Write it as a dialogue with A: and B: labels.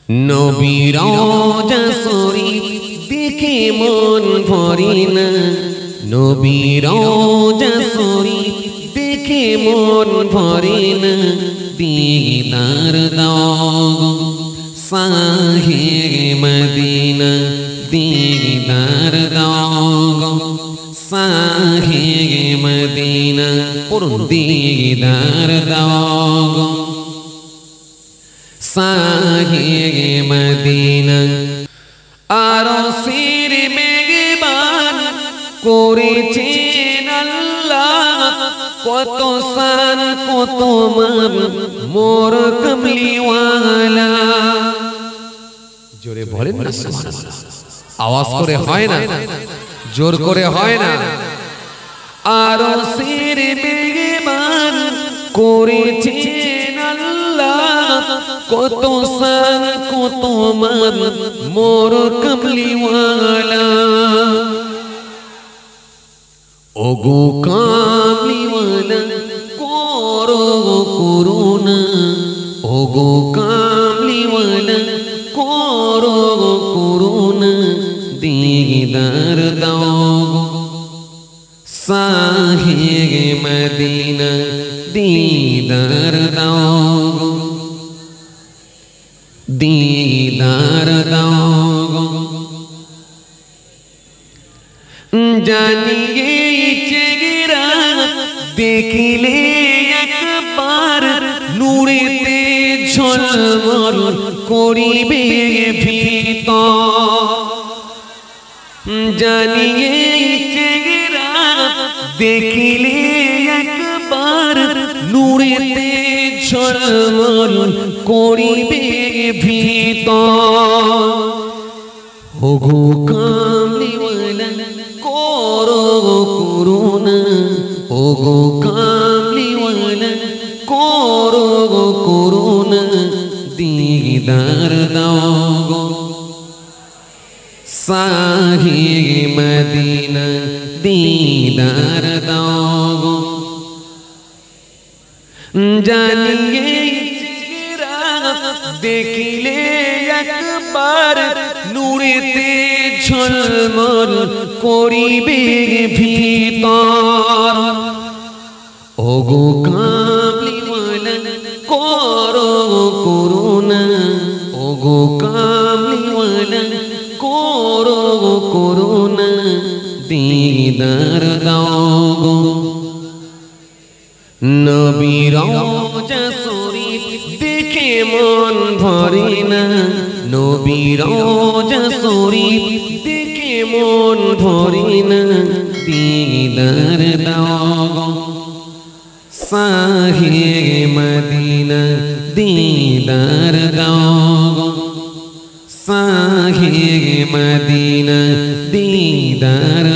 A: নবীর রওজা শরীফ দেখে মন ভরে না, নবীর রওজা শরীফ দেখে মন ভরে না। দিদার দাও শাহে মদিনা, দিদার দাও শাহে মদিনা, পড়ুন দিদার দাও শাহে মদিনা। আরশের মেহমান করেছেন আল্লাহ, কত শান কত মান মোর কমলিওয়ালা। জোরে বলেন না সুবহানাল্লাহ, আওয়াজ করে হয় না, জোর করে হয় না। আরশের মেহমান করেছেন আল্লাহ, কত শান কত মান মোর কমলিওয়ালা। ওগো কামলিওয়ালা করো করুণা, ওগো কামলিওয়ালা করো করুণা। দিদার দাও শাহে মদিনা, দিদার দাও দিদার দাও। জানিয়ে চেহারা দেখিলে একবার নূরেতে ঝলমল করিবে ভিতর। জানিয়ে চেহারা দেখিলে একবার নূরেতে ঝলমল করিবে ভিতর। ওগো কামলিওয়ালা করো করুণা, ওগো কামলিওয়ালা করো করুণা। দিদার দাও শাহে মদিনা, দিদার দাও। জানিয়ে চেহারা দেখিলে একবার নূরেতে ঝলমল করিবে ভিতর। ওগো কামলিওয়ালা করো করুণা, ওগো কামলিওয়ালা করো করুণা। দিদার দাও নবীর রওজা শরীফ দেখে মন ভরে না, নবীর রওজা শরীফ দেখে মন ভরে না। দিদার দাও শাহে মদিনা, দিদার দাও শাহে মদিনা, দিদার